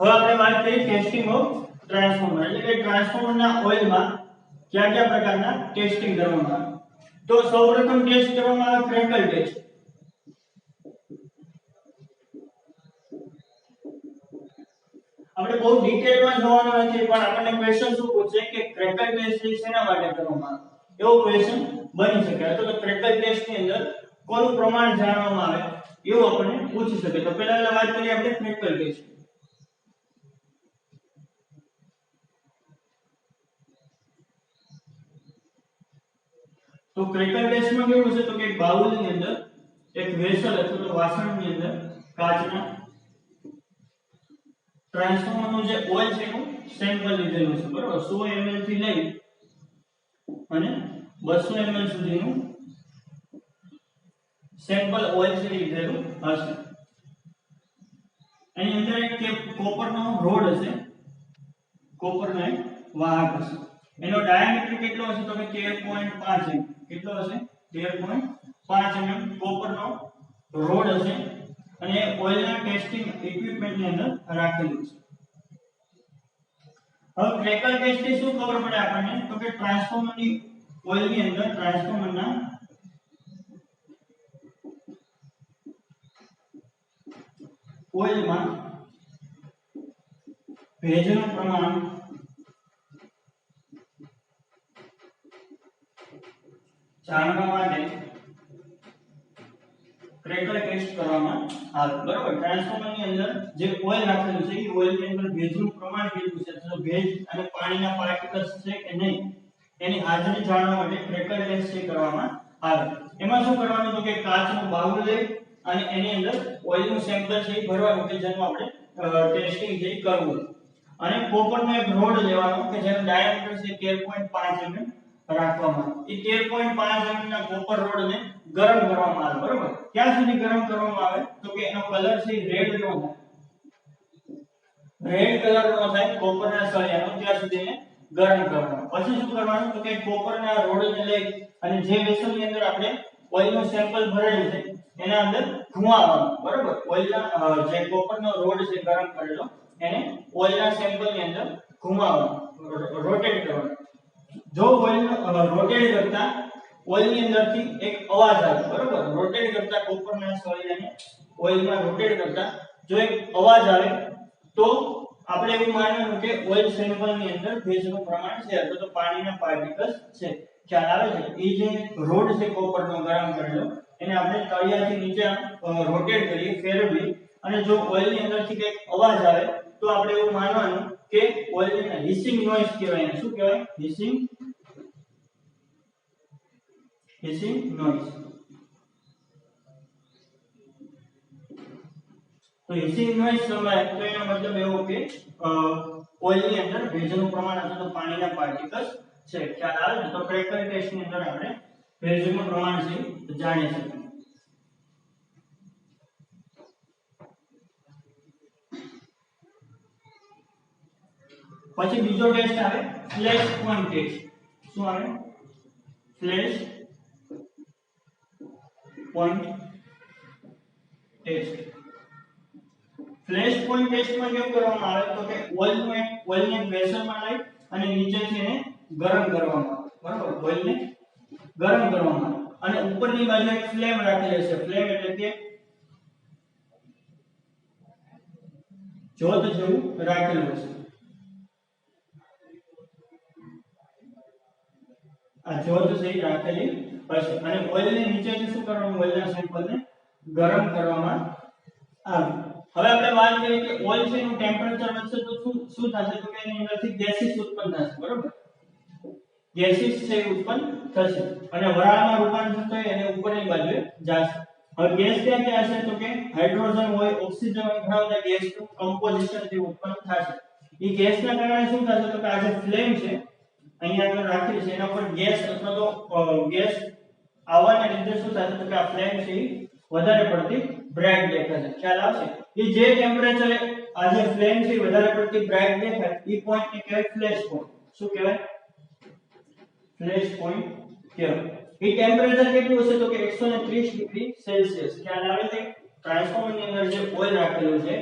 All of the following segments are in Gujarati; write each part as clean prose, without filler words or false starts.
હવે આપણે વાત કરીએ ટેસ્ટિંગ ઓફ ટ્રાન્સફોર્મર એટલે કે ટ્રાન્સફોર્મરના ઓઇલમાં કયા કયા પ્રકારના ટેસ્ટિંગ કરવામાં આવે. તો સૌપ્રથમ ટેસ્ટ કરવામાં આવે ક્રેકલ ટેસ્ટ. આપણે બહુ ડિટેલમાં જોવાનું નથી પણ આપણને ક્વેશ્ચન શું પૂછે કે ક્રેકલ ટેસ્ટ શેના માટે કરવામાં આવે એવો ક્વેશ્ચન બની શકે. તો ક્રેકલ ટેસ્ટ ની અંદર કોનું પ્રમાણ જાણવામાં આવે એવું આપણને પૂછી શકે. તો પહેલા વાત કરીએ આપણે ક્રેકલ ટેસ્ટ. તો ક્રેકલ ટેસ્ટમાં કેવું છે તો કે એક બાઉલની અંદર એક વેસલ અથવા તો વાસણની અંદર કાચના ટ્રાન્સફોર્મરનું જે ઓઇલ છે એનું સેમ્પલ લીધેલું છે બરોબર. 100 ml થી લઈ અને 200 ml સુધીનું સેમ્પલ ઓઇલ છે લીધેલું હશે. એની અંદર એક કોપરનો રોડ હશે, કોપરનો એક વાહક હશે. એનો ડાયામીટર કેટલો હશે તો કે 13.5 mm. કેટલો હશે 13.5 mm કોપરનો રોડ હશે અને ઓઇલના ટેસ્ટિંગ ઇક્વિપમેન્ટ ની અંદર રાખેલું છે. હવે ક્રેકલ ટેસ્ટ થી શું ખબર પડે આપણને તો કે ટ્રાન્સફોર્મરની ઓઇલની અંદર ટ્રાન્સફોર્મરના ઓઇલમાં ભેજનું પ્રમાણ જાણવા માટે ક્રેકલ ટેસ્ટ કરવામાં આવે બરોબર. ટ્રાન્સફોર્મરની અંદર જે ઓઇલ રાખેલું છે એ ઓઇલની અંદર ભેજનું પ્રમાણ કેટલું છે તો ભેજ અને પાણીના પાર્ટિકલ્સ છે કે નહીં એની હાજરી જાણવા માટે ક્રેકલ ટેસ્ટ કરવામાં આવે. એમાં શું કરવાનું તો કે કાચનું બાઉલ લઈ અને એની અંદર ઓઇલનું સેમ્પલ છે એ ભરવાનું કે જેનું આપણે ટેસ્ટિંગ છે કરવું અને કોપરનો એક રોડ લેવાનો કે જેનો ડાયામીટર છે 13.5 mm રાખવામાં આવે. એ 13.5 mm ના કોપર રોડને ગરમ કરવામાં આવે બરોબર. ક્યાં સુધી ગરમ કરવામાં આવે તો કે એનો કલર છે રેડ નો થાય, રેડ કલર નો થાય કોપરના સળિયાનો ત્યાં સુધી એને ગરમ કરવાનો. પછી શું કરવાનું તો કે કોપરના રોડને લઈ અને જે વેસલની અંદર આપણે ઓઇલનું સેમ્પલ ભરેલું છે એના અંદર ઘુમાવવાનું બરોબર. ઓઇલના જે કોપરનો રોડ છે ગરમ કરેલો એને ઓઇલના સેમ્પલની અંદર ઘુમાવવાનો, રોટેટ કરવાનો. જો ઓઇલ રોટેટ કરતા ઓઇલની અંદરથી એક અવાજ આવે બરોબર. રોટેટ કરતા કોપરના સળિયાને ઓઇલમાં રોટેટ કરતા જો એક અવાજ આવે તો આપણે એવું માનવાનું કે ઓઇલ સેમ્પલની અંદર ભેજનું પ્રમાણ છે અથવા તો પાણીના પાર્ટિકલ્સ છે. ખ્યાલ આવે છે? એ જે રોડ છે કોપરનો ગરમ કરેલો એને આપણે તળિયાથી નીચે રોટેટ કરીએ, ફેરવીએ અને જો ઓઇલની અંદરથી કંઈક અવાજ આવે તો આપણે એવું માનવાનું કે ઓઇલની હિસિંગ નોઇઝ કહેવાય. શું કહેવાય? હિસિંગ નોઇઝ. તો હિસિંગ નોઇઝ સંભળાય તો એનો મતલબ એવો કે ઓઇલની અંદર ભેજનું પ્રમાણ અથવા તો પાણીના પાર્ટિકલ્સ છે. ખ્યાલ આવે છે? તો ક્રેકલ ટેસ્ટની અંદર આપણે ભેજનું પ્રમાણ છે જાણી શકીએ. પછી બીજો ટેસ્ટ આવે ફ્લેશ પોઈન્ટ ટેસ્ટ. શું આવે? Flash point test. Flash point ટેસ્ટમાં કેવું કરવામાં આવે તો કે ઓઇલને એક વેસલમાં લઈ અને નીચેથી એને ગરમ કરવામાં આવે બરોબર. ઓઇલને ગરમ કરવામાં આવે અને ઉપરની બાજુ એક ફ્લેમ રાખેલી છે. ફ્લેમ એટલે કે જ્યોત જેવું રાખેલું છે. આ જ્યોત છે રાખેલી હશે અને ઓઇલને નીચેથી શું કરવાનું? ઓઇલના સેમ્પલને ગરમ કરવામાં આવે. હવે આપણે વાત કરીએ કે ઓઇલ છે એનું ટેમ્પરેચર વધશે તો શું થશે તો કે એની અંદરથી ગેસીસ ઉત્પન્ન થશે બરોબર. ગેસીસ છે ઉત્પન્ન થશે અને વરાળમાં રૂપાંતર થઈ અને ઉપરની બાજુએ જશે. હવે ગેસ ક્યાં ક્યાં હશે તો કે હાઇડ્રોજન હોય, ઓક્સિજન હોય, ઘણા બધા ગેસનું કમ્પોઝિશન જે ઉત્પન્ન થશે. એ ગેસના કારણે શું થશે તો કે આ જે ફ્લેમ છે અહીંયા આગળ રાખેલી છે એના પર ગેસ અથવા તો ગેસ આવવાના લીધે શું થશે તો કે આ ફ્લેમ છે વધારે પડતી બ્રાઇટ દેખાશે. ખ્યાલ આવશે? એ જે ટેમ્પરેચરે આ જે ફ્લેમ છે વધારે પડતી બ્રાઇટ દેખાય એ પોઈન્ટને કહેવાય ફ્લેશ પોઈન્ટ. શું કહેવાય? ફ્લેશ પોઈન્ટ કહેવાય. એ ટેમ્પરેચર કેટલું હશે તો કે 130 ડિગ્રી સેલ્સિયસ. ખ્યાલ આવે છે? ટ્રાન્સફોર્મરની અંદર જે ઓઇલ રાખેલું છે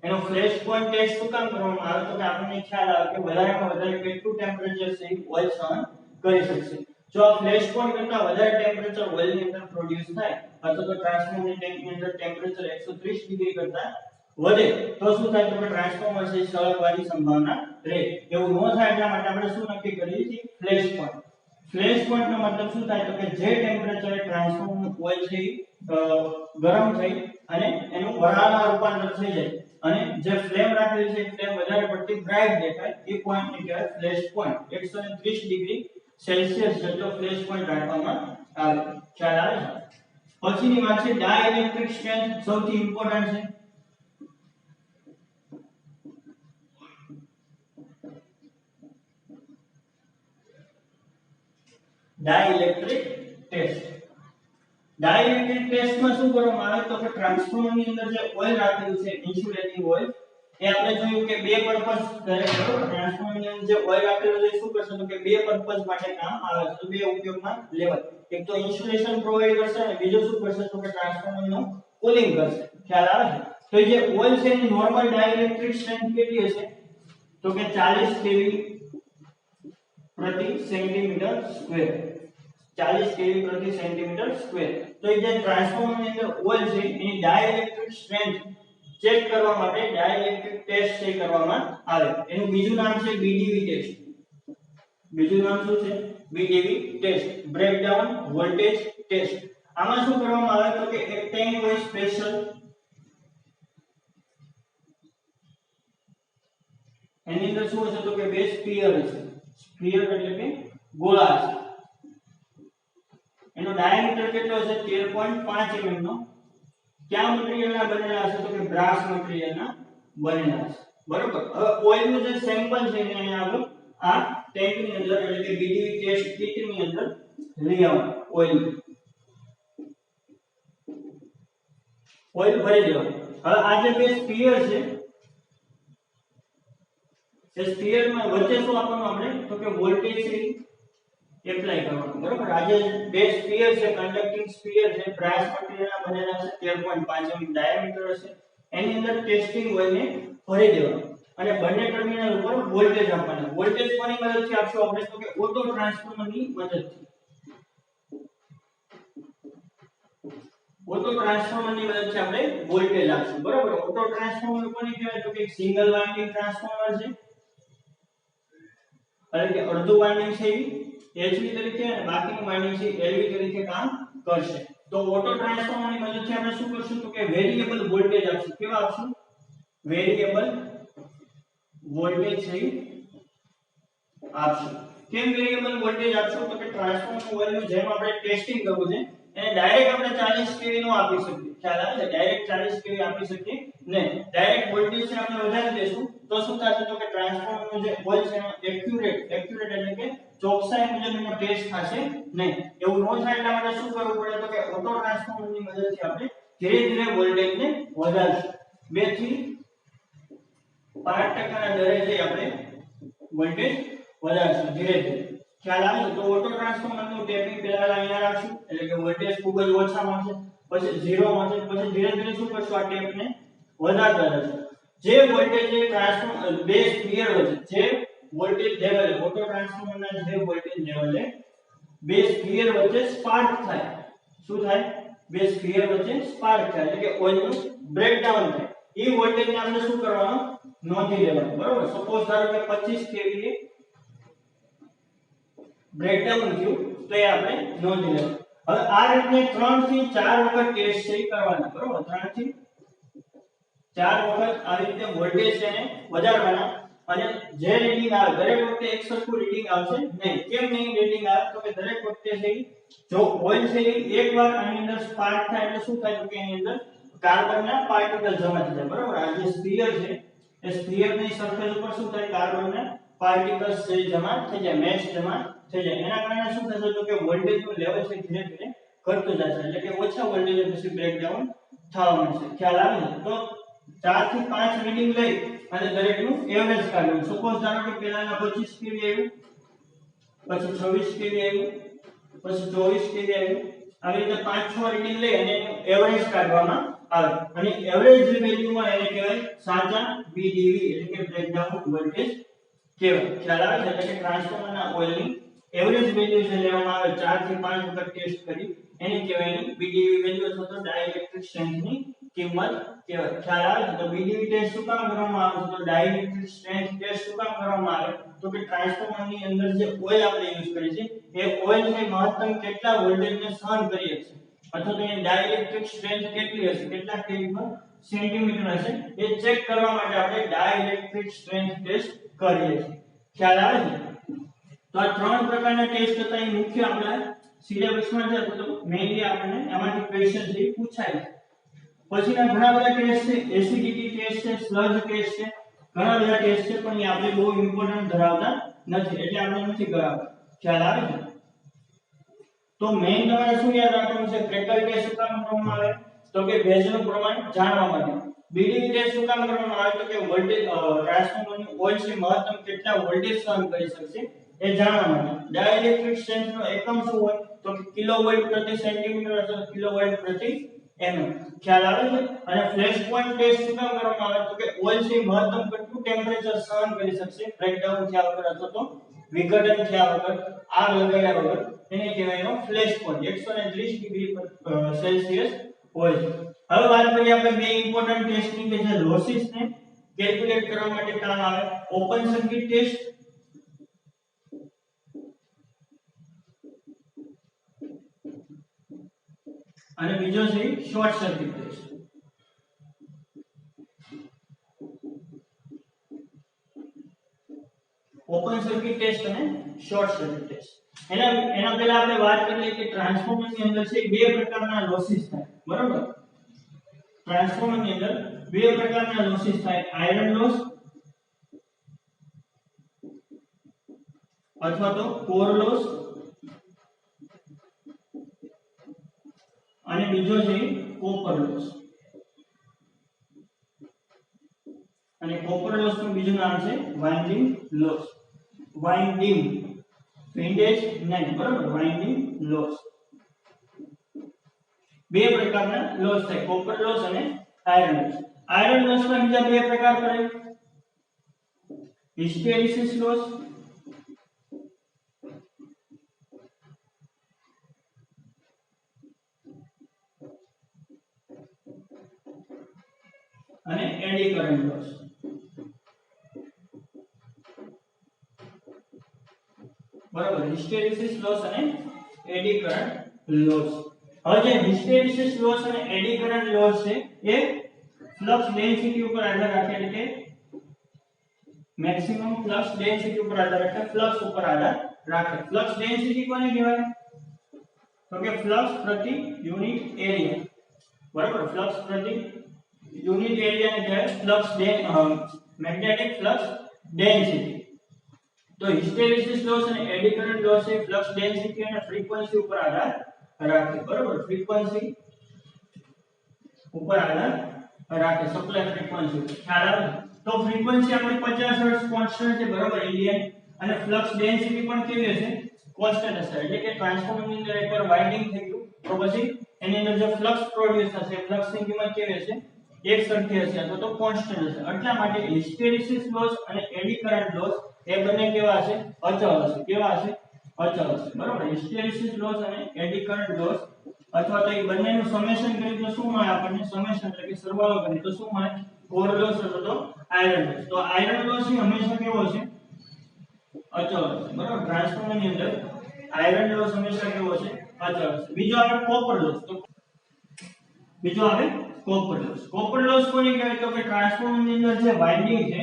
એનો ફ્લેશ પોઈન્ટ ટેસ્ટ શું કામ કરવામાં આવે તો કે આપણને ખ્યાલ આવે કે વધારેમાં વધારે કેટલું ટેમ્પરેચર છે ઓઇલ સહન કરી શકશે. જો આ ફ્લેશ પોઈન્ટ કરતા વધારે ટેમ્પરેચર ઓઇલ ની અંદર પ્રોડ્યુસ થાય અથવા તો ટ્રાન્સફોર્મર ટેન્ક ની અંદર ટેમ્પરેચર 130 ડિગ્રી કરતા વધે તો શું થાય તો કે ટ્રાન્સફોર્મર છે સળગવાની સંભાવના રહે. એવું ન થાય એટલા માટે આપણે શું નક્કી કરીએ છીએ ફ્લેશ પોઈન્ટ. ફ્લેશ પોઈન્ટ નો મતલબ શું થાય તો કે જે ટેમ્પરેચરે ટ્રાન્સફોર્મર ઓઇલ છે ગરમ થઈ અને એનું વરાળમાં રૂપાંતર થઈ જાય અને જે ફ્લેમ રાખેલી છે ફ્લેમ વધારે પડતી બ્રાઇટ દેખાય એ પોઈન્ટ ને કહેવાય ફ્લેશ પોઈન્ટ. 130 ડિગ્રી સેલ્સિયસ જેટલો ફ્લેશ પોઈન્ટ રાખવામાં આવે. ખ્યાલ આવે છે? પછીની વાત છે ડાઇલેક્ટ્રિક સ્ટ્રેન્થ, સૌથી ઇમ્પોર્ટન્ટ છે. Dielectric test. ડાઇલેક્ટ્રિક ટેસ્ટમાં શું કરવામાં આવે તો કે ટ્રાન્સફોર્મર ની અંદર જે ઓઇલ રાખેલું છે ઇન્સ્યુલેટિંગ ઓઇલ એ આપણે જોયું કે બે પર્પસ કરે છે. ટ્રાન્સફોર્મર ની અંદર જે ઓઇલ રાખેલું છે શું કરશે તો કે બે પર્પસ માટે કામ આવે છે, બે ઉપયોગમાં લેવાય. એક તો ઇન્સ્યુલેશન પ્રોવાઈડ કરશે અને બીજો શું કરશે તો કે ટ્રાન્સફોર્મર નું કુલિંગ કરશે. ખ્યાલ આવે છે? તો જે ઓઇલ છે એની નોર્મલ ડાઇલેક્ટ્રિક સ્ટ્રેન્થ કેટલી હશે તો કે 40 કેવી પ્રતિ સેન્ટીમીટર સ્ક્વેર. 40 કેવી પ્રતિ સેન્ટીમીટર સ્ક્વેર. તો જે ટ્રાન્સફોર્મર ની અંદર ઓઇલ છે એની ડાઇલેક્ટ્રિક સ્ટ્રેન્થ ચેક કરવા માટે ડાઇલેક્ટ્રિક ટેસ્ટ છે કરવામાં આવે. એનું બીજું નામ છે બીડીવી ટેસ્ટ. બીજું નામ શું છે? બીડીવી ટેસ્ટ, બ્રેકડાઉન વોલ્ટેજ ટેસ્ટ. આમાં શું કરવામાં આવે તો કે એક ટેન્ક હોય સ્પેશિયલ, એની અંદર શું હશે તો કે બે સ્ફિયર છે. સ્ફિયર એટલે કે ગોળા છે. એનો ડાયામીટર કેટલો હશે 13.5 mm નો. કયા મટીરીયલના બનેલા હશે તો કે બ્રાસ મટીરીયલના બનેલા હશે. બરોબર. હવે ઓઇલ નું જે સેમ્પલ છે એને અહીંયા આગળ આ ટેન્ક ની અંદર એટલે કે બીડીવી ટેસ્ટ કીટ ની અંદર લઈ આવવાનું. ઓઇલ ભરી દેવાનું. હવે આ જે બે સ્ફિયર છે એ સ્ફિયર માં વચ્ચે શું આપવાનું આપણે તો કે વોલ્ટેજ છે એપ્લાય કરવાનું. બરોબર. આ જે બે સ્ફિયર છે કન્ડક્ટિંગ સ્ફિયર છે બ્રાસ મટીરીયલના બનેલા છે 13.5 mm ડાયામીટર હશે. એની અંદર ટેસ્ટિંગ ઓઇલને ભરી દેવાનું અને બંને ટર્મિનલ ઉપર વોલ્ટેજ આપવાના. વોલ્ટેજ કોની મદદથી આપશું આપણે તો કે ઓટો ટ્રાન્સફોર્મરની મદદથી. ઓટો ટ્રાન્સફોર્મરની મદદથી આપણે વોલ્ટેજ આપશું. બરોબર. ઓટો ટ્રાન્સફોર્મર કોને કહેવાય તો કે એક સિંગલ વાઇન્ડિંગ ટ્રાન્સફોર્મર છે. એટલે કે અડધું વાઇન્ડિંગ છે HV તરીકે અને બાકીનું વાઇન્ડિંગ છે LV તરીકે કામ કરશે. તો ઓટો ટ્રાન્સફોર્મરની મદદથી આપણે શું કરશું તો કે વેરીએબલ વોલ્ટેજ આપશું. કેવા આપશું? વેરીએબલ વોલ્ટેજ છે આપશું. કેમ વેરીએબલ વોલ્ટેજ આપશું તો કે ટ્રાન્સફોર્મર ઓઇલનું જેમ આપણે ટેસ્ટિંગ કરવું છે એને ડાયરેક્ટ આપણે 40 kV નો આપી શકીએ. ખ્યાલ આવે છે? ડાયરેક્ટ 40 kV આપી શકીએ નહીં. ડાયરેક્ટ વોલ્ટેજ છે આપણે વધારી દેશું તો શું થશે તો કે ટ્રાન્સફોર્મરનું જે ઓઇલ છે એનો એક્યુરેટ એટલે કે ચોકસાઈ મુજબ એનો ટેસ્ટ થશે નહીં. એવું ન થાય એટલા માટે શું કરવું પડે તો કે ઓટો ટ્રાન્સફોર્મરની મદદથી આપણે ધીરે ધીરે વોલ્ટેજને વધારશું. 2 થી 5% ના દરે જે આપણે વોલ્ટેજ વધારશું ધીરે ધીરે. ખ્યાલ આવે તો ઓટો ટ્રાન્સફોર્મરનું ટેપિંગ પહેલા અહીંયા રાખશું એટલે કે વોલ્ટેજ ખૂબ જ ઓછામાં છે, પછી 0 માં છે, પછી ધીરે ધીરે શું કરશું આ ટેપને વધારતા જશું. જે વોલ્ટેજ જે ટ્રાન્સફોર્મર બે સ્ફિયર વચ્ચે જે વોલ્ટેજ લેવલ ઓટો ટ્રાન્સફોર્મરના જે વોલ્ટેજ લેવલે બે સ્ફિયર વચ્ચે સ્પાર્ક થાય. શું થાય? બે સ્ફિયર વચ્ચે સ્પાર્ક થાય એટલે કે ઓઇલનું બ્રેકડાઉન થાય. એ વોલ્ટેજને આપણે શું કરવાનું? નોંધી લેવાનું. બરોબર. સપોઝ ધારો કે 25 kVA બ્રેકડાઉન થયું તો એ આપણે નોંધી લેવાનું. હવે આ રીતે 3 થી 4 વખત ટેસ્ટ છે કરવાના. બરોબર. 3 થી 4 વખત આ રીતે વોલ્ટેજ છે ને વધારવાના અને જે રીડિંગ આવે દરેક વખતે એક સરખું રીડિંગ આવશે નહીં. કેમ નહીં રીડિંગ આવે તો કે દરેક વખતે છે જો ઓઇલ છે એકવાર આની અંદર સ્પાર્ક થાય એટલે શું થાય તો કે એની અંદર કાર્બનના પાર્ટિકલ જમા થઈ જાય. બરોબર. આ જે સ્ફિયર છે એ સ્ફિયરની સરફેસ ઉપર શું થાય કાર્બનના પાર્ટિકલ્સ જે જમા થઈ જાય, મેશ જમા થઈ જાય. એના કારણે શું થશે તો કે વોલ્ટેજનું લેવલ છે ધીરે ધીરે ઘટતું જશે એટલે કે ઓછા વોલ્ટેજ પછી બ્રેકડાઉન થવા માંડશે. ખ્યાલ આવે ને? તો 4 થી 5 રીડિંગ લઈ અને દરેકનું એવરેજ કાઢવું. સપોઝ ધારો કે પહેલાના 25 kV આવ્યું, પછી 26 kV આવ્યું, પછી 24 kV આવ્યું. આવી રીતે 5-6 રીડિંગ લઈ અને એવરેજ કાઢવામાં આવે અને એવરેજ વેલ્યુમાં એને કહેવાય સાચા BDV એટલે કે બ્રેકડાઉન વોલ્ટેજ કહેવાય. ખ્યાલ આવે છે? એટલે કે ટ્રાન્સફોર્મરના ઓઇલની એવરેજ વેલ્યુ જે લેવામાં આવે 4 થી 5 વખત ટેસ્ટ કરી એને કહેવાય BDV વેલ્યુ અથવા તો ડાઇલેક્ટ્રિક સ્ટ્રેન્થની કિંમત કહેવાય. ખ્યાલ આવે છે? તો BDV ટેસ્ટ શું કામ કરવામાં આવે છે? તો ડાઇલેક્ટ્રિક સ્ટ્રેન્થ ટેસ્ટ શું કામ કરવામાં આવે? તો કે ટ્રાન્સફોર્મરની અંદર જે ઓઇલ આપણે યુઝ કરીએ છીએ એ ઓઇલ ને મહત્તમ કેટલા વોલ્ટેજને સહન કરી શકશે અથવા તો એની ડાઇલેક્ટ્રિક સ્ટ્રેન્થ કેટલી હશે, કેટલા કેવી પર સેન્ટીમીટર હશે એ ચેક કરવા માટે આપણે ડાઇલેક્ટ્રિક સ્ટ્રેન્થ ટેસ્ટ કરીએ છીએ. ખ્યાલ આવે છે? તો આ ત્રણ પ્રકારના ટેસ્ટ હતા એ મુખ્ય આપણા સિલેબસમાં છે તો મેઈનલી આપણને એમાંથી ક્વેશ્ચન જે પૂછાય છે. પછીના ઘણા બધા ટેસ્ટ છે, એસિડિટી ટેસ્ટ છે, સ્લજ ટેસ્ટ છે, ઘણા બધા ટેસ્ટ છે પણ એ આપણે બહુ ઇમ્પોર્ટન્ટ ધરાવતા નથી એટલે આપણે નથી કરાવતા. ખ્યાલ આવે છે? તો મેઈન તમારે શું યાદ રાખવાનું છે? ક્રેકલ ટેસ્ટ શું કામ કરવામાં આવે? તો કે ભેજનું પ્રમાણ જાણવા માટે. બીડીવી ટેસ્ટ શું કામ કરવામાં આવે? તો કે વોલ્ટેજ ટ્રાન્સફોર્મરની ઓઇલ છે મહત્તમ કેટલા વોલ્ટેજ સહન કરી શકશે એ જાણવા માટે. ડાઇલેક્ટ્રિક સ્ટ્રેન્થનો એકમ શું હોય? તો કે કિલોવોલ્ટ પ્રતિ સેન્ટીમીટર અથવા કિલોવોલ્ટ પ્રતિ mm. ખ્યાલ આવે છે? અને ફ્લેશ પોઈન્ટ ટેસ્ટ શું કામ કરવામાં આવે? તો કે ઓઇલ છે મહત્તમ કેટલું ટેમ્પરેચર સહન કરી શકશે બ્રેકડાઉન થયા વગર અથવા તો વિઘટન થયા વગર, આગ લગાડ્યા વગર એને કહેવાય ફ્લેશ પોઈન્ટ 130 ડિગ્રી સેલ્સિયસ હોય છે. હવે વાત કરીએ આપણે બે ઇમ્પોર્ટન્ટ ટેસ્ટની કે જે લોસીસ ને કેલ્ક્યુલેટ કરવા માટે કામ આવે. ઓપન સર્કિટ ટેસ્ટ અને બીજો છે short circuit test. Open circuit test અને શોર્ટ સર્કિટ ટેસ્ટ. એના પહેલા આપણે વાત કરીએ કે ટ્રાન્સફોર્મરની અંદર છે બે પ્રકારના લોસીસ થાય. બરોબર? ટ્રાન્સફોર્મરની અંદર બે પ્રકારના લોસીસ થાય, આયરન લોસ અથવા તો કોર લોસ અને બીજો છે કોપર લોસ. અને કોપર લોસ નું બીજું નામ છે વાઇન્ડિંગ લોસ. વાઇન્ડિંગ વિન્ડેજ નહીં, બરોબર? Winding loss. બે પ્રકારના લોસ થાય, કોપર લોસ અને આયરન લોસ. આયરન લોસ ના બીજા બે પ્રકાર પડે, હિસ્ટેરિસિસ લોસ અને એડી કરંટ લોસ. બરાબર? હિસ્ટેરિસિસ લોસ અને એડી કરંટ લોસ. હવે જે હિસ્ટેરિસિસ લોસ અને એડી કરંટ લોસ છે એ ફ્લક્સ ડેન્સિટી ઉપર આધાર રાખે એટલે કે મેક્સિમમ ફ્લક્સ ડેન્સિટી ઉપર આધાર રાખે, ફ્લક્સ ઉપર આધાર રાખે. ફ્લક્સ ડેન્સિટી કોને કહેવાય? તો કે ફ્લક્સ પ્રતિ યુનિટ એરિયા. બરાબર? ફ્લક્સ પ્રતિ યુનિટ એરિયાને કહેવાય ફ્લક્સ મેગ્નેટિક ફ્લક્સ ડેન્સિટી. તો હિસ્ટેરિસિસ લોસ અને એડી કરંટ લોસ એ ફ્લક્સ ડેન્સિટી અને ફ્રીક્વન્સી ઉપર આધાર રાખે. બરાબર? ફ્રીક્વન્સી ઉપર આધાર રાખે, સપ્લાય ફ્રીક્વન્સી. ખ્યાલ આવે? તો ફ્રીક્વન્સી આપણી 50 હર્ટ્ઝ કોન્સ્ટન્ટ છે, બરાબર? ઇન્ડિયન. અને ફ્લક્સ ડેન્સિટી પણ કેવી હશે? કોન્સ્ટન્ટ હશે. એટલે કે ટ્રાન્સફોર્મરની અંદર એકવાર વાઇન્ડિંગ થઈ ગયું તો પછી એની અંદર જે ફ્લક્સ પ્રોડ્યુસ થશે ફ્લક્સની કિંમત કેવી હશે? એક સરખી હશે અથવા તો કોન્સ્ટન્ટ હશે. એટલા માટે હિસ્ટેરિસિસ લોસ અને એડી કરંટ લોસ એ બંને કેવા હશે? અચળ હશે. કેવા હશે? અચળ હશે. બરાબર? હિસ્ટેરિસિસ લોસ અને એડી કરંટ લોસ અથવા તો એ બંનેનું સમેશન કરીએ તો શું મળે આપણને? સમેશન એટલે કે સરવાળો કરીએ તો શું મળે? કોર લોસ અથવા તો આયરન લોસ. તો આયરન લોસ એ હંમેશા કેવો હશે? અચળ હશે. બરાબર? ટ્રાન્સફોર્મરની અંદર આયરન લોસ હંમેશા કેવો હશે? અચળ હશે. બીજો આવે કોપર લોસ. તો બીજો આવે કોપર લોસ. કોપર લોસ કોને કહેવાય? તો કે ટ્રાન્સફોર્મરની અંદર જે વાઇન્ડિંગ છે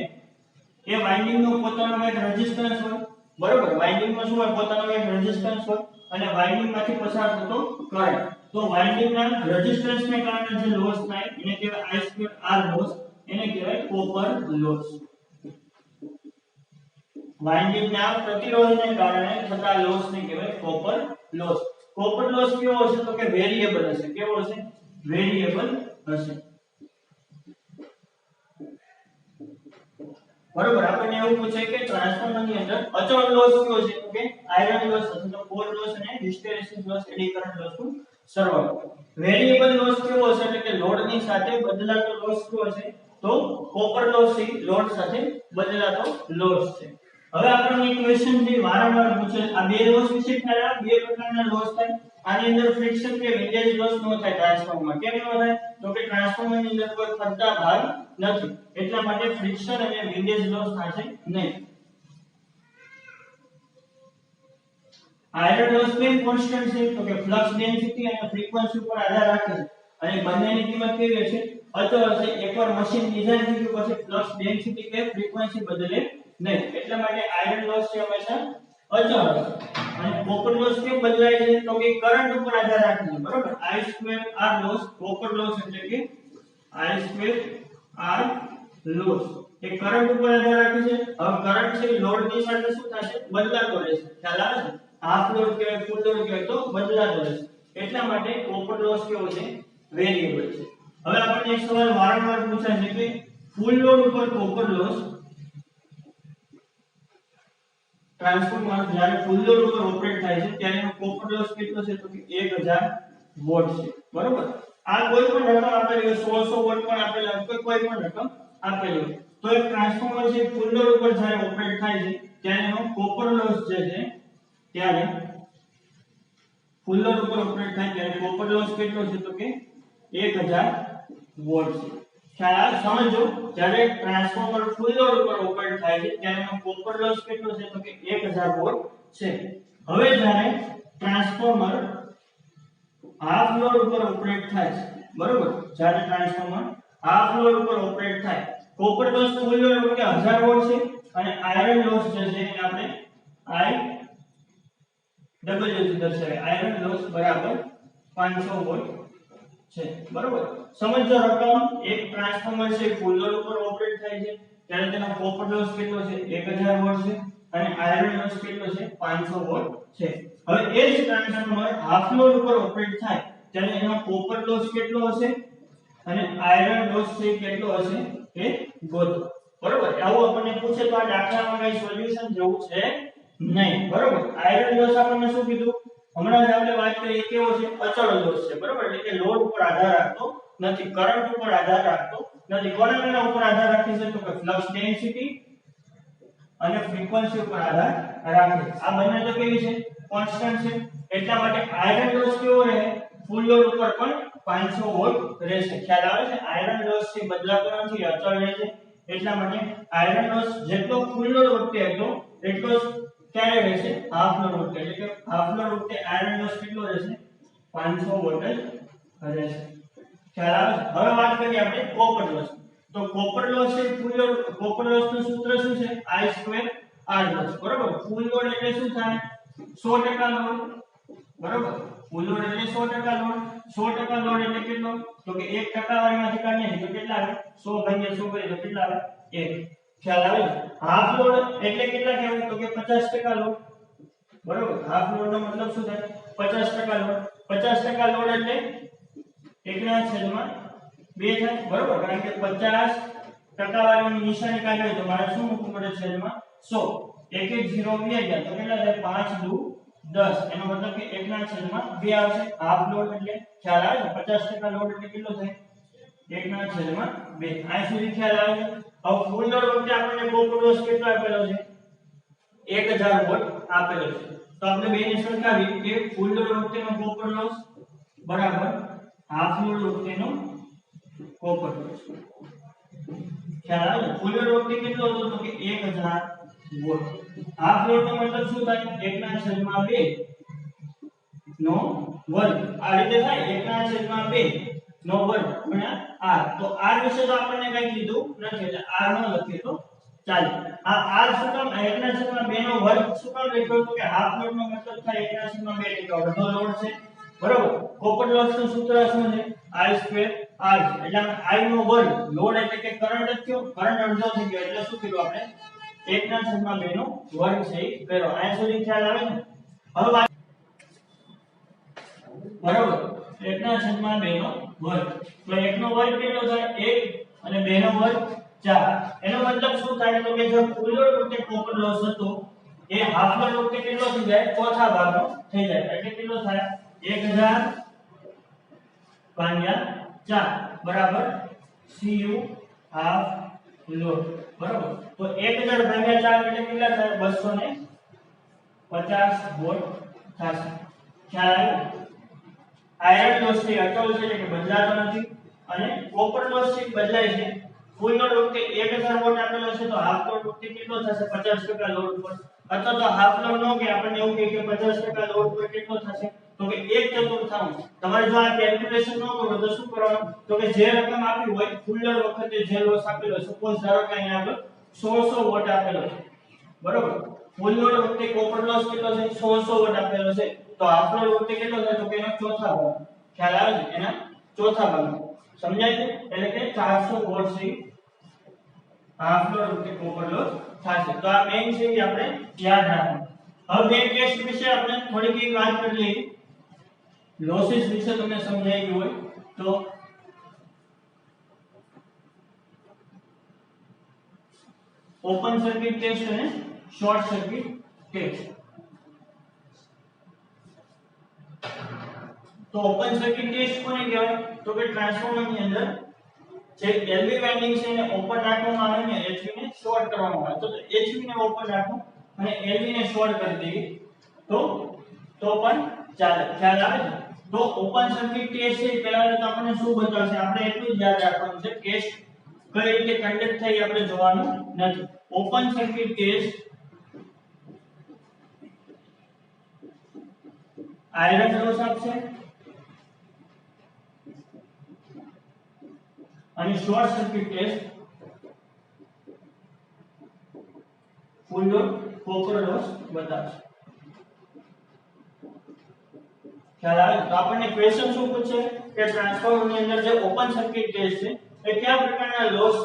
એ વાઇન્ડિંગનો પોતાનો એક રેઝિસ્ટન્સ હોય. બરોબર? વાઇન્ડિંગમાં શું હોય? પોતાનો એક રેઝિસ્ટન્સ હોય અને વાઇન્ડિંગમાંથી પસાર થતો કરંટ. તો વાઇન્ડિંગના રેઝિસ્ટન્સને કારણે જે લોસ થાય એને કહેવાય I2R લોસ. એને કહેવાય કોપર લોસ. વાઇન્ડિંગના પ્રતિરોધને કારણે થતા લોસને કહેવાય કોપર લોસ. કોપર લોસ કેવો હશે? તો કે વેરીએબલ હશે. કેવો હશે? વેરીએબલ હશે. બરોબર? આપણને એવું પૂછાય કે ટ્રાન્સફોર્મરની અંદર અચળ લોસ કયો છે? તો કે આયરન લોસ અથવા તો કોર લોસ અને હિસ્ટેરિસિસ લોસ, એડી કરંટ લોસનું સરવાળો. વેરીએબલ લોસ કેવો હશે એટલે કે લોડની સાથે બદલાતો લોસ કેવો છે તો કોપર લોસ એ લોડ સાથે બદલાતો લોસ છે. હવે આપણને એક ક્વેશ્ચન જે વારંવાર પૂછે આ બે લોસ વિશે ખ્યાલ આવે બે પ્રકારના લોસ થાય આની અંદર ફ્રિક્શન કે વિન્ડેજ લોસ નો થાય ટ્રાન્સફોર્મરમાં કેમ નો થાય તો કે ટ્રાન્સફોર્મરની અંદર કોઈ ફરતા ભાગ નથી એટલા માટે ફ્રિક્શન અને વિન્ડેજ લોસ થશે નહીં. આયરન લોસ કેમ કોન્સ્ટન્ટ છે તો કે ફ્લક્સ ડેન્સિટી અને ફ્રીક્વન્સી ઉપર આધાર રાખે છે અને બંનેની કિંમત કેવી હશે અચળ હશે. એકવાર મશીન ડિઝાઇન થઈ ગયું પછી ફ્લક્સ ડેન્સિટી કે ફ્રીક્વન્સી બદલે નહીં એટલા માટે આયરન લોસ છે હંમેશા અચળ હશે. અને કોપર લોસ કેમ બદલાય છે તો કે કરંટ ઉપર આધાર રાખે છે બરોબર. I2R લોસ કોપર લોસ એટલે કે I2R લોસ એ કરંટ ઉપર આધાર રાખે છે. હવે કરંટ છે લોડની સાથે શું થશે બદલાતો રહેશે ખ્યાલ આવે છે હાફ લોડ કે ફૂલ લોડ કે તો બદલાતો રહેશે એટલા માટે કોપર લોસ કેવો છે વેરીએબલ છે. હવે આપણને એક સવાલ વારંવાર પૂછાય છે કે ફૂલ લોડ ઉપર કોપર લોસ ટ્રાન્સફોર્મર જ્યારે ફૂલ લોડ ઉપર ઓપરેટ થાય છે ત્યારે એનો કોપર લોસ કેટલો છે તો કે 1000 વોટ છે બરોબર. આ કોઈ પણ રકમ આપેલી હોય 100 વોટ પણ આપેલા હોય કોઈ પણ રકમ આપેલી હોય તો એક ટ્રાન્સફોર્મર છે ફૂલ લોડ ઉપર જ્યારે ઓપરેટ થાય છે ત્યારે એનો કોપર લોસ જે છે ત્યારે ફૂલ લોડ ઉપર ઓપરેટ થાય ત્યારે કોપર લોસ કેટલો છે તો કે 1000 વોટ છે. ખ્યાલ સમજો જ્યારે ટ્રાન્સફોર્મર ફૂલ લોડ ઉપર ઓપરેટ થાય છે ત્યારે એનો કોપર લોસ કેટલો છે તો કે 1000 વોટ છે. હવે જ્યારે ટ્રાન્સફોર્મર હાફ લોડ ઉપર ઓપરેટ થાય છે બરોબર જ્યારે ટ્રાન્સફોર્મર હાફ લોડ ઉપર ઓપરેટ થાય કોપર લોસ ફૂલ લોડ ઉપર 1000 વોટ છે અને આયરન લોસ જે છે એને આપણે I ડબલ્યુ થી દર્શાવે આયરન લોસ બરાબર 500 વોટ છે બરોબર. સમજો રકમ એક ટ્રાન્સફોર્મર છે ફૂલ લોડ ઉપર ઓપરેટ થાય છે ત્યારે તેનો કોપર લોસ કેટલો છે 1000 વોટ છે અને આયરન લોસ કેટલો છે 500 વોટ છે. હવે એ જ ટ્રાન્સફોર્મર હાફ લોડ ઉપર ઓપરેટ થાય ત્યારે એનો કોપર લોસ કેટલો હશે અને આયરન લોસ છે કેટલો હશે એ ગોતો બરોબર. આવું આપણને પૂછે તો આ દાખલામાં કઈ સોલ્યુશન જેવું છે નહીં બરોબર. આયરન લોસ આપણને શું કીધું હમણાં જ આપણે વાત કરી એ કેવો છે અચળ લોસ છે બરોબર એટલે કે લોડ ઉપર આધાર રાખતો નથી કરંટ ઉપર આધાર રાખતો નથી. કોના ઉપર આધાર રાખે છે તો કે ફ્લક્સ ડેન્સિટી અને ફ્રીક્વન્સી ઉપર આધાર રાખે છે. આ બંને તો કેવી છે કોન્સ્ટન્ટ છે એટલા માટે આયરન લોસ કેવો રહે ફૂલ લોડ ઉપર પણ 500 વોટ રહેશે. ખ્યાલ આવે છે આયરન લોસ છે બદલાતો નથી અચળ રહે છે એટલા માટે આયરન લોસ જેટલો ફૂલ લોડ વખતે હતો એટલો જ ક્યારે રહેશે હાફ લોડ વખતે એટલે કે હાફ લોડ વખતે આયરન લોસ કેટલો રહેશે 500 વોટ જ રહેશે. ખ્યાલ આવે છે. હવે વાત કરીએ આપણે કોપર લોસ તો કોપર લોસ છે ફૂલ લોડ કોપર લોસ નું સૂત્ર શું છે I2R લોસ બરોબર. ફૂલ લોડ એટલે શું થાય 100% લોડ બરોબર. ફૂલ લોડ એટલે 100% લોડ 100% લોડ એટલે કેટલો તો કે 1% વાળામાંથી કાઢીએ તો કેટલા આવે 100 ભાગ્યા 100 કરીએ તો કેટલા આવે 1. ખ્યાલ આવે છે. હાફ લોડ એટલે કેટલા કહેવાય તો કે 50% લોડ બરોબર. હાફ લોડ નો મતલબ શું થાય 50% લોડ 50% લોડ એટલે 1/2 થાય બરોબર. કારણ કે 50% વાળાની નિશાની કાઢી હોય તો મારે શું મૂકવું પડે છેદમાં 100 એક એક 0 2 ગયા તો કેટલા થાય 5 દુ 10 એનો મતલબ કે 1/2 આવશે. હાફ લોડ એટલે ખ્યાલ આવે છે 50% લોડ એટલે કેટલો થાય 1/2. આ સુધી ખ્યાલ આવે છે. હવે ફૂલ લોડ વખતે આપણને કોપર લોસ કેટલો આપેલો છે 1000 વોટ આપેલો છે તો આપણે બેને સરખાવી કે ફૂલ લોડ વખતેનો કોપર લોસ બરાબર હાફ લોડ વખતેનો કોપર લોસ. ખ્યાલ આવે ફૂલ લોડ વખતે કેટલો હતો તો કે 1000 વોટ. હાફ લોડ નો મતલબ શું થાય 1/2 નો વર્ગ આ રીતે થાય 1/2 નો વર્ગ ગુણ્યા r. તો r વિશે તો આપણને કઈ કીધું નથી એટલે r નો લખીએ તો ચાલે. આ r શું કામ 1/2 નો વર્ગ શું કામ લખ્યો તો કે હાફ લોડ નો મતલબ થાય 1/2 એટલે કે અડધો લોડ છે બરોબર. કોપર લોસ નું સૂત્ર શું છે I2R એટલે I નો વર્ગ લોડ એટલે કે કરંટ જ થયો કરંટ અડધો થઈ ગયો એટલે શું કર્યું આપણે 1/2 નો વર્ગ છે કર્યો. આ સુધી ખ્યાલ આવે ને. હવે બરોબર 1/2 નો વર્ગ તો 1 નો વર્ગ કેટલો થાય 1 અને 2 નો વર્ગ 4. એનો મતલબ શું થાય તો કે જો ફૂલ લોડ વખતે કોપર લોસ હતો એ હાફ લોડ વખતે કેટલો થઈ જાય ચોથા ભાગનો થઈ જાય એટલે કેટલો થાય 1000 ભાગ્યા 4 બરાબર cu હાફ લોડ બરાબર। તો 1000 ભાગ્યા 4 એટલે કેટલા થાય 250 વોટ થશે। ખ્યાલ આવ્યો। આયરન લોસ થી અટલ છે એટલે કે બદલાતો નથી અને કોપર લોસ થી બદલાય છે। ફૂલ લોડ વખતે 1000 વોટ આપેલો છે તો હાફ લોડ વખતે કેટલો થશે 50% લોડ પર અથવા તો હાફ લોડ નો કે આપણને એવું કહે કે 50% લોડ પર કેટલો થશે તો કે 1/4 તમારે જો આ કેલ્ક્યુલેશન ન કરો તો શું કરવાનું તો કે જે રકમ આપી હોય ફૂલ લોડ વખતે જે લોસ આપેલો સપોઝ ધારો કે અહીંયા આગળ 1600 વોટ આપેલો છે બરોબર। ફૂલ લોડ વખતે કોપર લોસ કેટલો છે 1600 વોટ આપેલો છે તો હાફ લોડ વખતે કેટલો થાય તો કે એનો ચોથા ભાગ। ખ્યાલ આવે છે એના ચોથા ભાગ સમજાય છે એટલે કે 400 વોટ થી હાફ લોડ વખતે કોપર લોસ થશે। તો આ મેઈન છે કે આપણે યાદ રાખવું। હવે બે કેસ વિશે આપણે થોડીક એક વાત કરી લઈએ લોસીસ વિશે તમને સમજાઈ ગયું હોય તો ઓપન સર્કિટ ટેસ્ટ અને શોર્ટ સર્કિટ ટેસ્ટ। તો ઓપન સર્કિટ ટેસ્ટ કોને કહેવાય તો કે ટ્રાન્સફોર્મર ની અંદર જે એલવી વાઇન્ડિંગ છે એને ઓપન રાખવામાં આવે ને એચવી ને શોર્ટ કરવામાં આવે તો એચવી ને ઓપન રાખો અને એલવી ને શોર્ટ કરી દઈએ તો પણ ચાલે। ખ્યાલ આવે છે। તો ઓપન સર્કિટ ટેસ્ટ છે પહેલા તો આપણને શું બતાવશે આપણે એટલું જ યાદ રાખવાનું છે ટેસ્ટ કઈ રીતે કન્ડક્ટ થાય આપણે જોવાનું નથી। Open circuit test iron loss આપશે અને short circuit test full load copper loss બતાવશે। ખ્યાલ આવે તો આપણને ક્વેશ્ચન શું પૂછે કે ટ્રાન્સફોર્મર ની અંદર જે ઓપન સર્કિટ ટેસ્ટ છે એ કયા પ્રકારના લોસ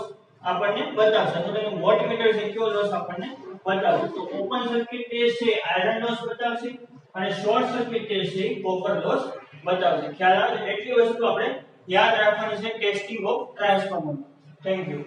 આપણને બતાવશે તો તેનું વોટમીટર છે કયો લોસ આપણને બતાવશે તો ઓપન સર્કિટ ટેસ્ટ છે આયરન લોસ બતાવશે અને શોર્ટ સર્કિટ ટેસ્ટ છે કોપર લોસ બતાવશે। ખ્યાલ આવે એટલી વસ્તુ આપણે યાદ રાખવાની છે testing of transformer. Thank you.